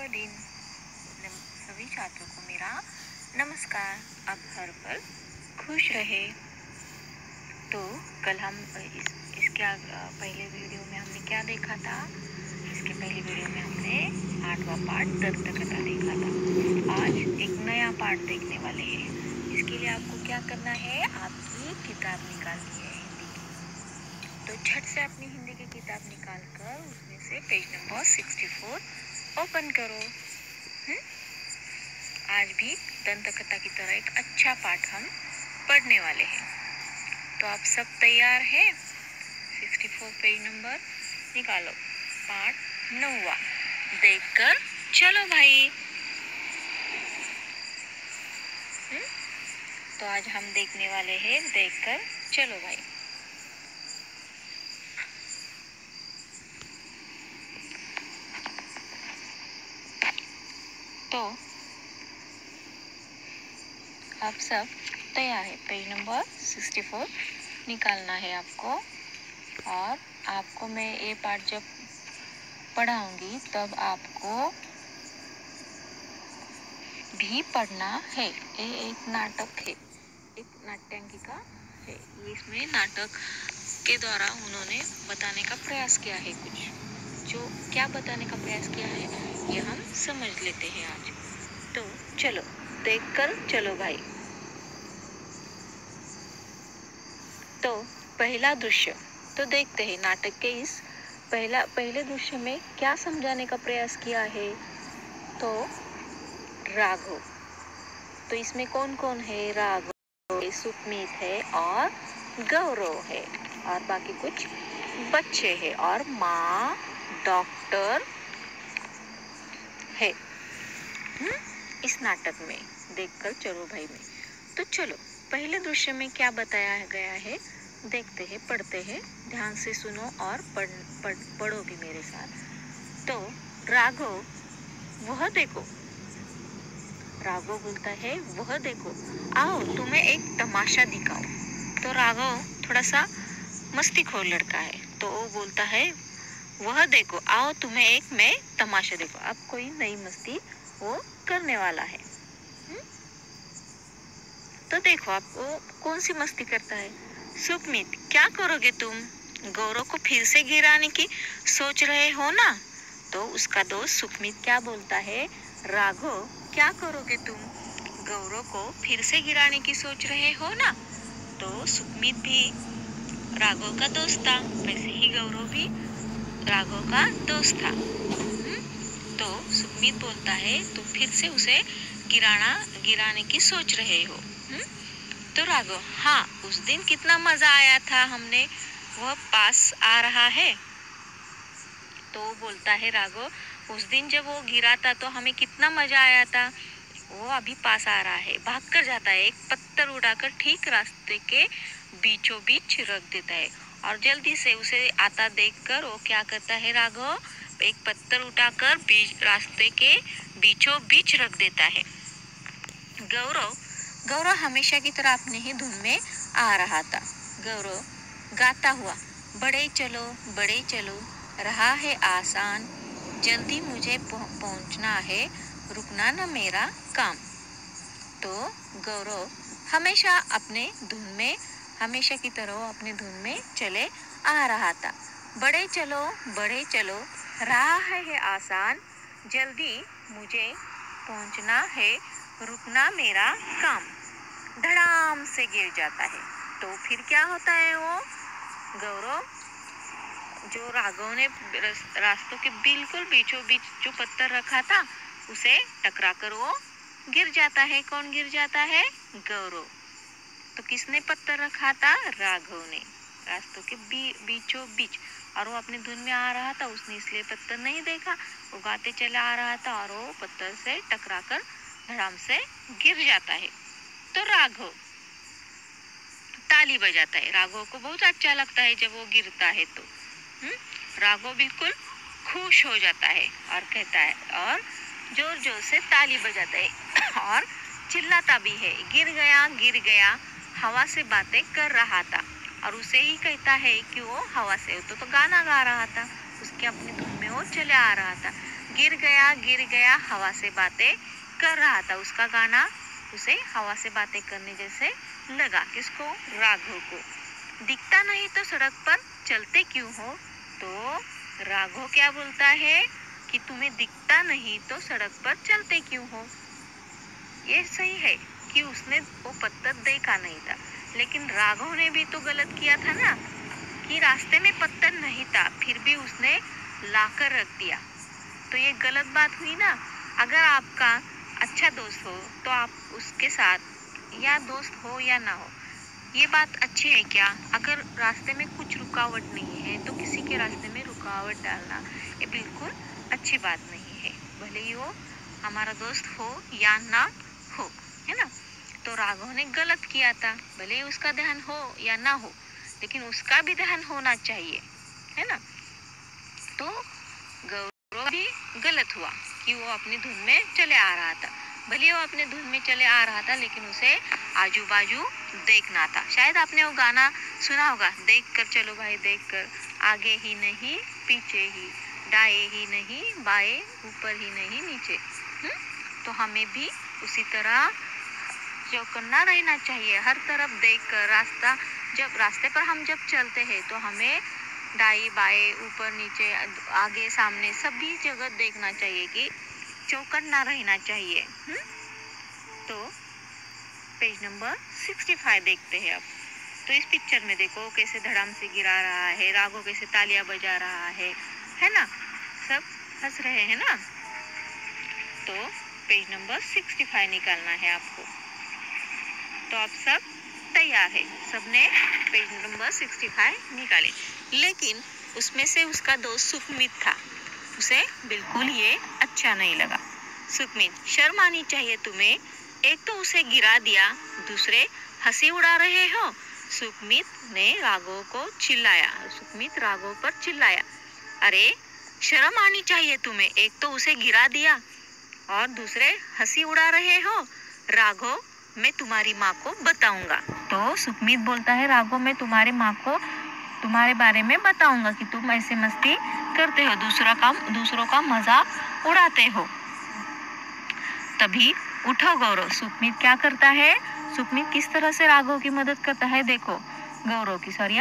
शुभ दिन। सभी छात्रों को मेरा नमस्कार। अब हर पल खुश रहे। तो कल हम इसके पहले वीडियो में हमने क्या देखा था? इसके पहले वीडियो में हमने 8वां पाठ दंतकथा देखा था। आज एक नया पाठ देखने वाले हैं। इसके लिए आपको क्या करना है? आपकी किताब निकालनी है हिंदी की। तो झट से अपनी हिंदी की किताब निकाल कर उसमें से पेज नंबर 64 ओपन करो। आज भी दंतकथा की तरह एक अच्छा पाठ हम पढ़ने वाले हैं। तो आप सब तैयार हैं? 64 पेज नंबर निकालो। पाठ 9वां, देखकर चलो भाई। तो आज हम देखने वाले हैं देखकर चलो भाई। तो आप सब तैयार है? पेज नंबर 64 निकालना है आपको। और आपको मैं ये पाठ जब पढ़ाऊंगी तब आपको भी पढ़ना है। ये एक नाटक है, एक नाट्यांकिका है। ये इसमें नाटक के द्वारा उन्होंने बताने का प्रयास किया है। कुछ जो क्या बताने का प्रयास किया है ये हम समझ लेते हैं आज। तो चलो देखकर चलो भाई। तो पहला दृश्य तो देखते हैं। नाटक के इस पहले दृश्य में क्या समझाने का प्रयास किया है? तो राघव। तो इसमें कौन कौन है? राघव, सुमित है और गौरव है और बाकी कुछ बच्चे हैं और माँ, डॉक्टर है। इस नाटक में देखकर चलो भाई में। तो चलो पहले दृश्य में क्या बताया गया है देखते हैं, पढ़ते हैं। ध्यान से सुनो और पढ़ो भी मेरे साथ। तो राघव, वह देखो। राघव बोलता है वह देखो, आओ तुम्हें एक तमाशा दिखाओ। तो राघव थोड़ा सा मस्तीखोर लड़का है, तो वो बोलता है वह देखो, आओ तुम्हें एक मैं तमाशा देखो। अब कोई नई मस्ती वो करने वाला है। तो देखो आप वो कौन सी मस्ती करता है। सुमित, क्या करोगे तुम? गौरव को फिर से गिराने की सोच रहे हो ना? तो उसका दोस्त सुमित क्या बोलता है? राघव, क्या करोगे तुम? गौरव को फिर से गिराने की सोच रहे हो ना? तो सुमित भी राघव का दोस्त था, वैसे ही गौरव भी राघव का दोस्त था। तो सुमित बोलता है तुम फिर से उसे गिराने की सोच रहे हो। तो राघव, हाँ, उस दिन कितना मजा आया था, हमने वह पास आ रहा है। तो बोलता है राघव, उस दिन जब वो गिरा था तो हमें कितना मजा आया था। वो अभी पास आ रहा है। भाग कर जाता है, एक पत्थर उठाकर ठीक रास्ते के बीचों बीच रख देता है और जल्दी से उसे आता देखकर वो क्या करता है? राघव एक पत्थर उठाकर रास्ते के बीचों बीच रख देता है। गौरव हमेशा की तरह अपने ही धुन में आ रहा था। गौरव गाता हुआ, बड़े चलो रहा है आसान, जल्दी मुझे पहुंचना है, रुकना न मेरा काम। तो गौरव हमेशा की तरह अपने धुन में चले आ रहा था। बड़े चलो रहा है आसान, जल्दी मुझे पहुंचना है, रुकना मेरा काम। धड़ाम से गिर जाता है। तो फिर क्या होता है? वो गौरव जो राघव ने रास्तों के बिल्कुल बीचों बीच जो पत्थर रखा था उसे टकराकर वो गिर जाता है। कौन गिर जाता है? गौरव। तो किसने पत्थर रखा था? राघव ने, रास्तों के बीचों बीच। और वो अपने धुन में आ रहा था, उसने इसलिए पत्थर नहीं देखा, वो गाते चला आ रहा था और वो पत्थर से टकराकर धड़ाम से गिर जाता है। तो राघव ताली बजाता है। राघव को बहुत अच्छा लगता है जब वो गिरता है। तो राघव बिल्कुल खुश हो जाता है और कहता है और जोर जोर से ताली बजाता है और चिल्लाता भी है, गिर गया, हवा से बातें कर रहा था। और उसे ही कहता है कि वो हवा से तो गाना गा रहा था, उसके अपनी धुन में वो चले आ रहा था। गिर गया हवा से बातें कर रहा था। उसका गाना उसे हवा से बातें करने जैसे लगा। किसको? राघव को। दिखता नहीं तो सड़क पर चलते क्यों हो? तो राघव क्या बोलता है कि तुम्हें दिखता नहीं तो सड़क पर चलते क्यों हो। ये सही है कि उसने वो पत्थर देखा नहीं था, लेकिन राघव ने भी तो गलत किया था ना, कि रास्ते में पत्थर नहीं था फिर भी उसने लाकर रख दिया। तो ये गलत बात हुई ना। अगर आपका अच्छा दोस्त हो तो आप उसके साथ, या दोस्त हो या ना हो, ये बात अच्छी है क्या? अगर रास्ते में कुछ रुकावट नहीं है तो किसी के रास्ते में रुकावट डालना ये बिल्कुल अच्छी बात नहीं है, भले ही वो हमारा दोस्त हो या ना हो, है ना। तो राघव ने गलत किया था, भले ही उसका ध्यान हो या ना हो, लेकिन उसका भी ध्यान होना चाहिए, है ना। तो गौरव भी गलत हुआ कि वो अपनी धुन में चले आ रहा था। भले वो अपने धुन में चले आ रहा था, लेकिन उसे आजू बाजू देखना था। शायद आपने वो गाना सुना होगा, देख कर चलो भाई देख कर, आगे ही नहीं पीछे ही, दाएं ही नहीं बाएं, ऊपर ही नहीं नीचे। तो हमें भी उसी तरह चौकन्ना रहना चाहिए, हर तरफ देख कर। रास्ते पर हम जब चलते हैं तो हमें दाएं बाएं ऊपर नीचे आगे सामने सभी जगह देखना चाहिए, कि चौकन्ना रहना चाहिए। तो पेज नंबर 65 देखते हैं अब। तो इस पिक्चर में देखो कैसे धड़ाम से गिरा रहा है, राघव कैसे तालियां बजा रहा है ना, सब हंस रहे हैं ना। तो पेज नंबर 65 निकालना है आपको। तो आप सब तैयार है, सबने पेज नंबर 65 निकाले। लेकिन उसमें से उसका दोस्त सुखमित था, उसे बिल्कुल ये अच्छा नहीं लगा। सुखमित, शर्म आनी चाहिए तुम्हें, एक तो उसे गिरा दिया, दूसरे हंसी उड़ा रहे हो। सुखमित ने राघव को चिल्लाया। सुखमित राघव पर चिल्लाया, अरे शर्म आनी चाहिए तुम्हें, एक तो उसे गिरा दिया और दूसरे हंसी उड़ा रहे हो। राघव, मैं तुम्हारी माँ को बताऊंगा। तो सुखमित बोलता है, राघव मैं तुम्हारी माँ को तुम्हारे बारे में बताऊंगा कि तुम ऐसे मस्ती करते हो, दूसरों का मजाक उड़ाते हो। तभी उठो गौरव। सुखमित क्या करता है? सुखमित किस तरह से राघव की मदद करता है, देखो। गौरव की सॉरी,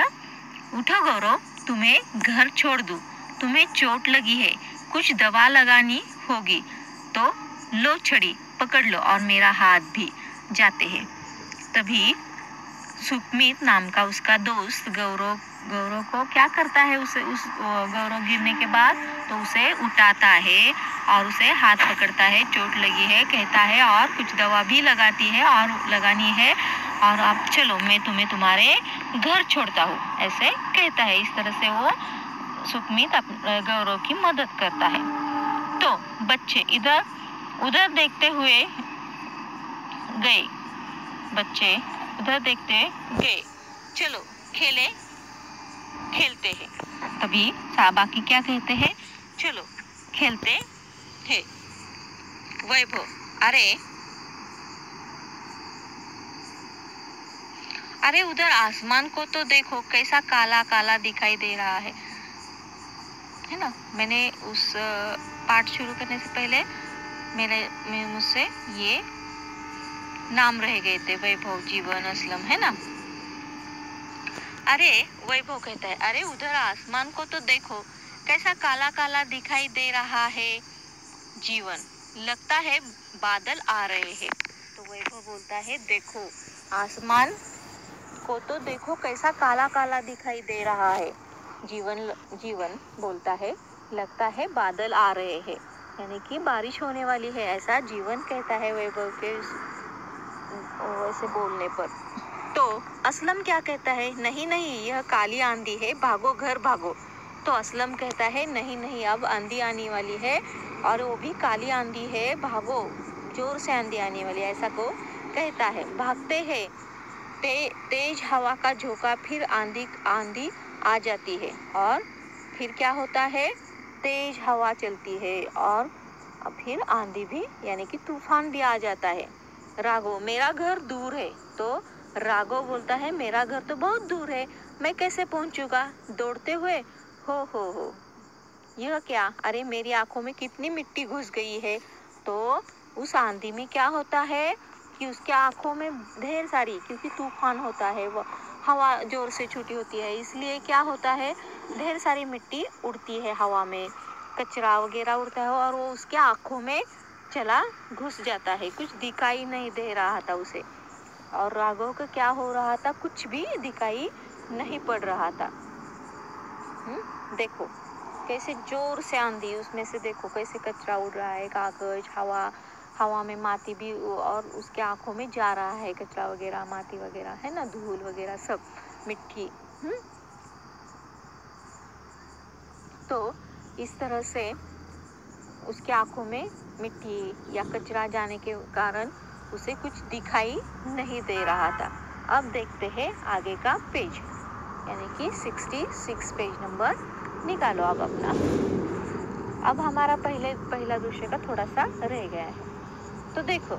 उठो गौरव, तुम्हें घर छोड़ दूं, तुम्हें चोट लगी है, कुछ दवा लगानी होगी तो लो छड़ी पकड़ लो और मेरा हाथ भी, जाते हैं। तभी सुखमित नाम का उसका दोस्त गौरव को क्या करता है, उस गौरव गिरने के बाद तो उसे उठाता है और उसे हाथ पकड़ता है, चोट लगी है कहता है, और कुछ दवा भी लगाती है और लगानी है, और अब चलो मैं तुम्हें तुम्हारे घर छोड़ता हूँ, ऐसे कहता है। इस तरह से वो सुखमित गौरव की मदद करता है। तो बच्चे इधर उधर देखते हुए गए, बच्चे उधर देखते गए, चलो खेलते हैं। तभी बाकी क्या कहते हैं, चलो खेलते हैं। वैभव, अरे उधर आसमान को तो देखो, कैसा काला काला दिखाई दे रहा है ना। मैंने उस पाठ शुरू करने से पहले मुझसे ये नाम रह गए थे, वैभव, जीवन, असलम, है ना। अरे वैभव कहता है, अरे उधर आसमान को तो देखो, कैसा काला काला दिखाई दे रहा है। जीवन, लगता है बादल आ रहे हैं। तो वैभव बोलता है, देखो आसमान को तो देखो, कैसा काला काला दिखाई दे रहा है। जीवन बोलता है, लगता है बादल आ रहे हैं, यानी कि बारिश होने वाली है, ऐसा जीवन कहता है वैभव के वैसे बोलने पर। तो असलम क्या कहता है, नहीं नहीं यह काली आंधी है, भागो घर भागो। तो असलम कहता है, नहीं नहीं अब आंधी आने वाली है, और वो भी काली आंधी है, भागो, जोर से आंधी आने वाली है, ऐसा को कहता है। भागते हैं, तेज हवा का झोंका, फिर आंधी आ जाती है, और फिर क्या होता है, तेज हवा चलती है और फिर आंधी भी, यानी कि तूफान भी आ जाता है। राघव, मेरा घर दूर है। तो राघव बोलता है, मेरा घर तो बहुत दूर है, मैं कैसे पहुंचूंगा दौड़ते हुए। हो यह क्या, अरे मेरी आंखों में कितनी मिट्टी घुस गई है। तो उस आंधी में क्या होता है कि उसके आंखों में ढेर सारी, क्योंकि तूफान होता है, वो हवा जोर से छूटी होती है, इसलिए क्या होता है, ढेर सारी मिट्टी उड़ती है हवा में, कचरा वगैरह उड़ता है और वो उसके आंखों में चला घुस जाता है। कुछ दिखाई नहीं दे रहा था उसे। और राघव को क्या हो रहा था, कुछ भी दिखाई नहीं पड़ रहा था। देखो कैसे जोर से आंधी, उसमें से देखो कैसे कचरा उड़ रहा है, कागज, हवा में माटी भी, और उसके आंखों में जा रहा है कचरा वगैरह, माटी वगैरह है ना, धूल वगैरह सब, मिट्टी। तो इस तरह से उसके आंखों में मिट्टी या कचरा जाने के कारण उसे कुछ दिखाई नहीं दे रहा था। अब देखते हैं आगे का पेज, यानी कि 66 पेज नंबर निकालो अब अपना। अब हमारा पहला दृश्य का थोड़ा सा रह गया है। तो देखो,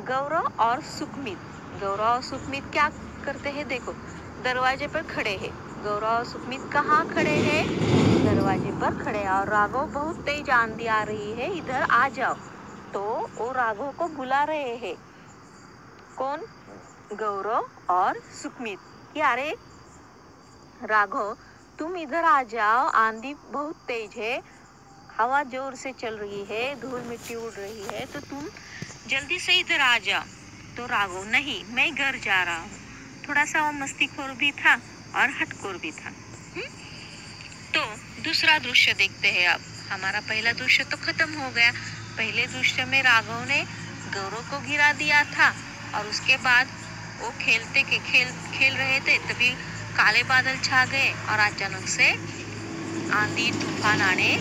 गौरव और सुखमित क्या करते हैं, देखो दरवाजे पर खड़े हैं। गौरव और सुखमित कहाँ खड़े हैं, दरवाजे पर खड़े हैं। और राघव बहुत तेज आंधी आ रही है, इधर आ जाओ। तो वो राघव को बुला रहे हैं, कौन, गौरव और सुखमित, कि अरे राघव तुम इधर आ जाओ, आंधी बहुत तेज है, हवा जोर से चल रही है, धूल मिट्टी उड़ रही है, तो तुम जल्दी से इधर आ जाओ। तो राघव, नहीं मैं घर जा रहा हूँ। थोड़ा सा वो मस्तीखोर भी था और हटखोर भी था। तो दूसरा दृश्य देखते हैं अब। हमारा पहला दृश्य तो खत्म हो गया। पहले दृश्य में राघव ने गौरव को गिरा दिया था और उसके बाद वो खेल रहे थे, तभी काले बादल छा गए और अचानक से आंधी तूफान आने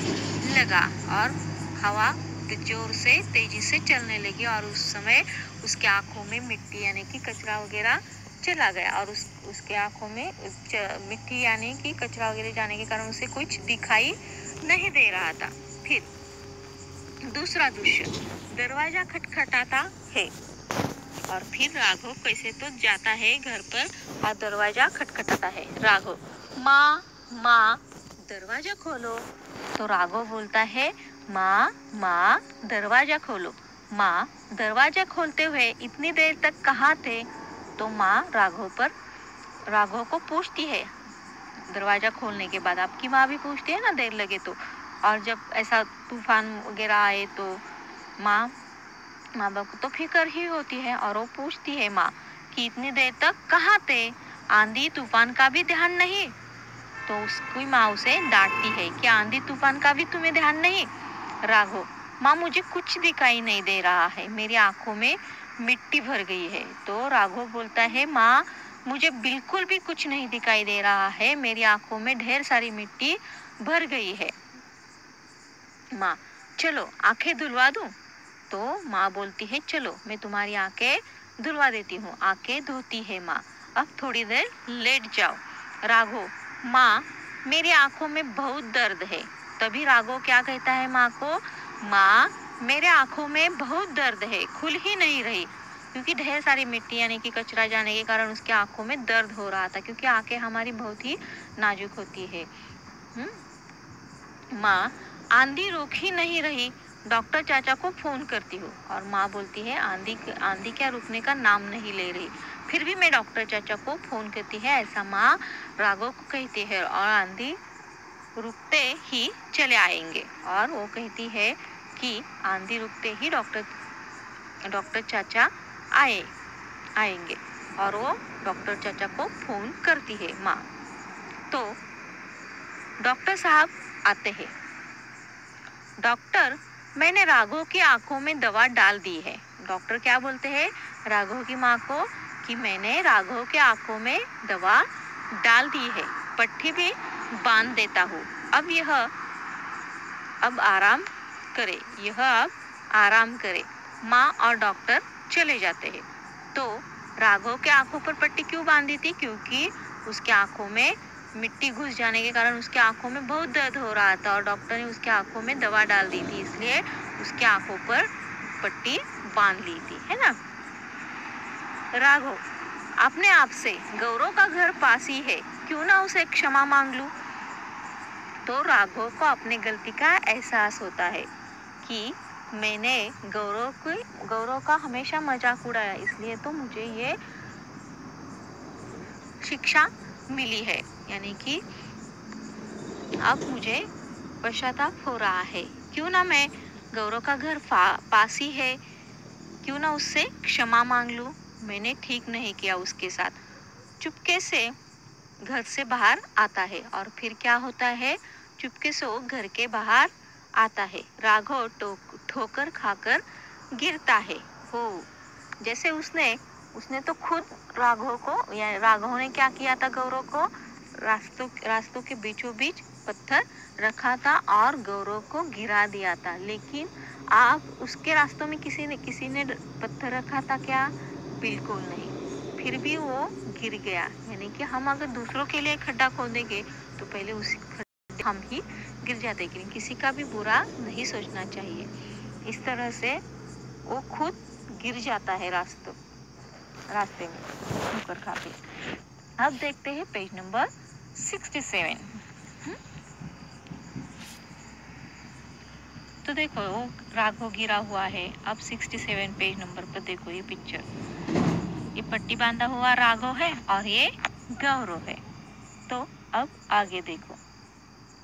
लगा और हवा जोर से तेजी से चलने लगी और उस समय उसके आंखों में मिट्टी यानी कि कचरा वगैरह चला गया और उसके आंखों में मिट्टी यानी कि कचरा वगैरह जाने के कारण उसे कुछ दिखाई नहीं दे रहा था। फिर दूसरा दृश्य, दरवाजा खटखटाता है और फिर राघव कैसे तो जाता है घर पर और दरवाजा खटखटाता है। राघव, माँ दरवाजा खोलो। तो राघव बोलता है, माँ दरवाजा खोलो। माँ दरवाजा खोलते हुए इतनी देर तक कहाँ थे। तो माँ राघव को पूछती है, दरवाजा खोलने के बाद आपकी माँ भी पूछती है ना देर लगे तो, और जब ऐसा तूफान वगैरह आए तो माँ बाप को तो फिक्र ही होती है और वो पूछती है माँ कि इतनी देर तक कहाँ थे, आंधी तूफान का भी ध्यान नहीं। तो उसकी माँ उसे डांटती है कि आंधी तूफान का भी तुम्हें ध्यान नहीं। राघव, माँ मुझे कुछ दिखाई नहीं दे रहा है, मेरी आंखों में मिट्टी भर गई है। तो राघव बोलता है, माँ मुझे बिल्कुल भी कुछ नहीं दिखाई दे रहा है, मेरी आंखों में ढेर सारी मिट्टी भर गई है। माँ, चलो आंखें धुलवा दूं। तो माँ बोलती है, चलो मैं तुम्हारी आंखें धुलवा देती हूँ। आंखें धोती है माँ, अब थोड़ी देर लेट जाओ। राघव, माँ मेरी आंखों में बहुत दर्द है। तभी राघव क्या कहता है माँ को, माँ मेरे आंखों में बहुत दर्द है, खुल ही नहीं रही, क्योंकि ढेर सारी मिट्टी यानी कि कचरा जाने के कारण उसके आंखों में दर्द हो रहा था, क्योंकि आंखें हमारी बहुत ही नाजुक होती है। माँ आंधी रुक ही नहीं रही, डॉक्टर चाचा को फोन करती हूँ। और माँ बोलती है, आंधी क्या रुकने का नाम नहीं ले रही, फिर भी मैं डॉक्टर चाचा को फोन करती है, ऐसा माँ राघव को कहती है। और आंधी रुकते ही चले आएंगे। और वो कहती है कि आंधी रुकते ही डॉक्टर चाचा आएंगे और वो डॉक्टर चाचा को फोन करती है माँ। तो डॉक्टर साहब आते हैं। डॉक्टर, मैंने राघव की आंखों में दवा डाल दी है। डॉक्टर क्या बोलते हैं राघव की माँ को कि मैंने राघव के आंखों में दवा डाल दी है, पट्टी भी बांध देता हूँ, अब आराम करे। माँ और डॉक्टर चले जाते हैं। तो राघव के आंखों पर पट्टी क्यों बांधी थी, क्योंकि उसके आंखों में मिट्टी घुस जाने के कारण उसके आंखों में बहुत दर्द हो रहा था और डॉक्टर ने उसके आंखों में दवा डाल दी थी, इसलिए उसके आंखों पर पट्टी बांध ली थी, है ना। राघव, अपने आप से, गौरव का घर पास ही है, क्यों ना उसे क्षमा मांग लूं। तो राघव को अपनी गलती का एहसास होता है कि मैंने गौरव का हमेशा मजाक उड़ाया, इसलिए तो मुझे ये शिक्षा मिली है। यानी कि अब मुझे पश्चाताप हो रहा है। क्यों ना मैं गौरव का घर पास ही है, क्यों ना उससे क्षमा मांग लूं। मैंने ठीक नहीं किया उसके साथ। चुपके से घर से बाहर आता है और फिर क्या होता है, चुपके से वो घर के बाहर आता है। राघव ठोकर खाकर गिरता है। हो जैसे उसने तो खुद राघव को, या राघव ने क्या किया था, गौरव को रास्तों के बीचों बीच पत्थर रखा था और गौरव को गिरा दिया था। लेकिन आप उसके रास्तों में किसी ने पत्थर रखा था क्या? बिल्कुल नहीं। फिर भी वो गिर गया। यानी कि हम अगर दूसरों के लिए खड्डा खोदेंगे तो पहले उसी खड्डे हम ही गिर जाते, लेकिन किसी का भी बुरा नहीं सोचना चाहिए। इस तरह से वो खुद गिर जाता है रास्ते में ठोकर खा के। अब देखते हैं पेज नंबर 67। तो देखो वो राघव गिरा हुआ है। अब 67 पेज नंबर पर देखो ये पिक्चर, ये पट्टी बांधा हुआ राघव है और ये गौरव है। तो अब आगे देखो,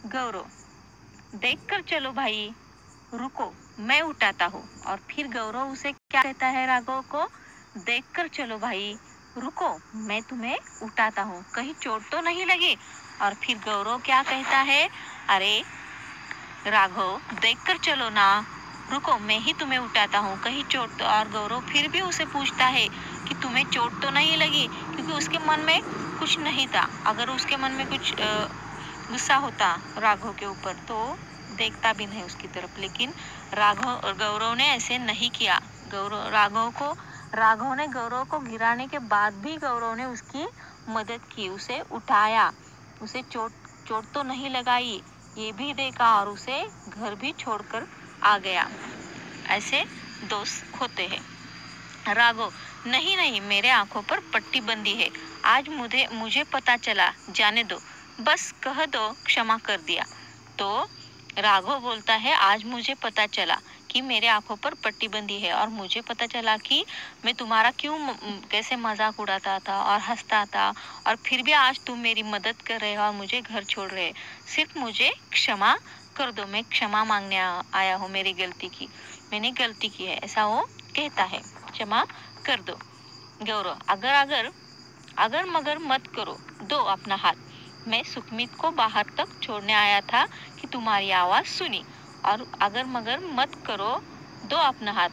गौरव, देखकर चलो भाई, रुको मैं उठाता हूँ। और फिर गौरव उसे क्या कहता है, राघव को, देखकर चलो भाई, रुको मैं तुम्हें उठाता हूँ, कहीं चोट तो नहीं लगी। और फिर गौरव क्या कहता है, अरे राघव देखकर चलो ना, रुको मैं ही तुम्हें उठाता हूँ, कहीं चोट तो। और गौरव फिर भी उसे पूछता है कि तुम्हें चोट तो नहीं लगी, क्योंकि उसके मन में कुछ नहीं था। अगर उसके मन में कुछ गुस्सा होता राघव के ऊपर तो देखता भी नहीं उसकी तरफ। लेकिन गौरव ने ऐसे नहीं किया। राघव ने गौरव को गिराने के बाद भी गौरव ने उसकी मदद की, उसे उठाया, उसे चोट तो नहीं लगाई ये भी देखा और उसे घर भी छोड़कर आ गया। ऐसे दोस्त होते हैं। राघव, नहीं मेरे आंखों पर पट्टी बंधी है, आज मुझे पता चला, जाने दो, बस कह दो क्षमा कर दिया। तो राघव बोलता है, आज मुझे पता चला कि मेरे आंखों पर पट्टी बंधी है और मुझे पता चला कि मैं तुम्हारा कैसे मजाक उड़ाता था और हंसता था, और फिर भी आज तुम मेरी मदद कर रहे हो और मुझे घर छोड़ रहे। सिर्फ मुझे क्षमा कर दो, मैं क्षमा मांगने आया हूँ, मेरी गलती की, मैंने गलती की है, ऐसा वो कहता है, क्षमा कर दो। गौरव, अगर मगर मत करो, दो अपना हाथ, मैं सुखमीत को बाहर तक छोड़ने आया था कि तुम्हारी आवाज सुनी, और अगर मगर मत करो, दो अपना हाथ।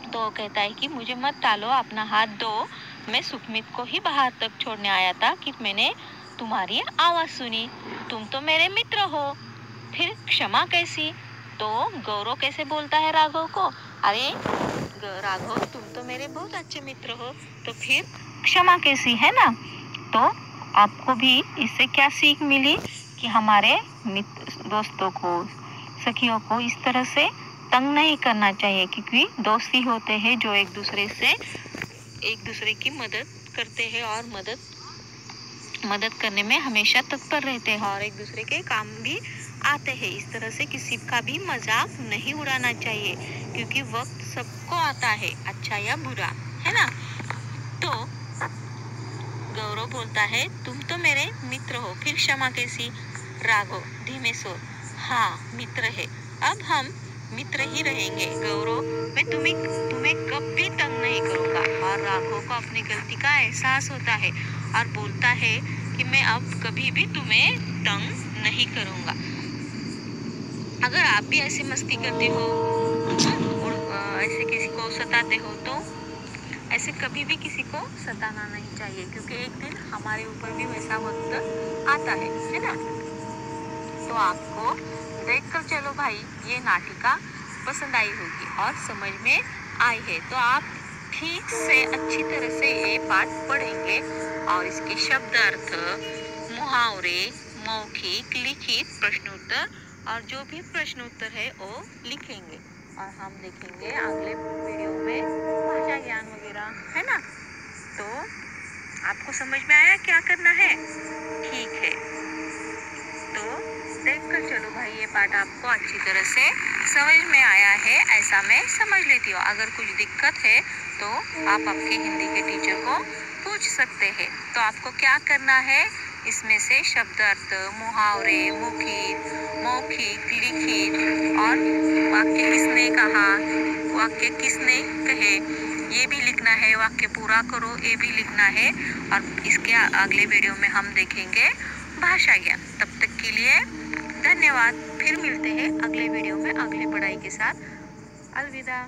तो वो कहता है कि मुझे मत टालो, अपना हाथ दो, मैं सुखमीत को ही बाहर तक छोड़ने आया था कि मैंने तुम्हारी आवाज सुनी, तुम तो मेरे मित्र हो, फिर क्षमा कैसी? तो गौरव कैसे बोलता है राघव को, अरे राघव तुम तो मेरे बहुत अच्छे मित्र हो, तो फिर क्षमा कैसी, है ना? तो आपको भी इससे क्या सीख मिली कि हमारे दोस्तों को, सखियों को इस तरह से तंग नहीं करना चाहिए, क्योंकि दोस्त ही होते हैं जो एक दूसरे की मदद करते हैं और मदद करने में हमेशा तत्पर रहते हैं और एक दूसरे के काम भी आते हैं। इस तरह से किसी का भी मजाक नहीं उड़ाना चाहिए, क्योंकि वक्त सबको आता है, अच्छा या बुरा, है ना? तो गौरव बोलता है, तुम तो मेरे मित्र हो, फिर क्षमा कैसी? राघव धीमे स्वर, हाँ मित्र है, अब हम मित्र ही रहेंगे। गौरव, मैं तुम्हें कभी तंग नहीं करूंगा। और राघव को अपनी गलती का एहसास होता है और बोलता है कि मैं अब कभी भी तुम्हें तंग नहीं करूंगा। अगर आप भी ऐसे मस्ती करते हो और ऐसे किसी को सताते हो तो ऐसे कभी भी किसी को सताना नहीं चाहिए, क्योंकि एक दिन हमारे ऊपर भी वैसा वक्त आता है ना? तो आपको देखकर चलो भाई ये नाटिका पसंद आई होगी और समझ में आई है, तो आप ठीक से अच्छी तरह से ये पाठ पढ़ेंगे और इसके शब्द अर्थ, मुहावरे, मौखिक, लिखित प्रश्नोत्तर और जो भी प्रश्नोत्तर है वो लिखेंगे। और हम देखेंगे अगले वीडियो में भाषा ज्ञान वगैरह, है ना? तो आपको समझ में आया क्या करना है? ठीक है, तो देखकर चलो भाई, ये पाठ आपको अच्छी तरह से समझ में आया है ऐसा मैं समझ लेती हूँ। अगर कुछ दिक्कत है तो आप आपके हिंदी के टीचर को पूछ सकते हैं। तो आपको क्या करना है, इसमें से शब्दार्थ, मुहावरे, मुखित, मौखिक, लिखित और वाक्य किसने कहा, वाक्य किसने कहे, ये भी लिखना है। वाक्य पूरा करो, ये भी लिखना है। और इसके अगले वीडियो में हम देखेंगे भाषा ज्ञान। तब तक के लिए धन्यवाद। फिर मिलते हैं अगले वीडियो में अगली पढ़ाई के साथ। अलविदा।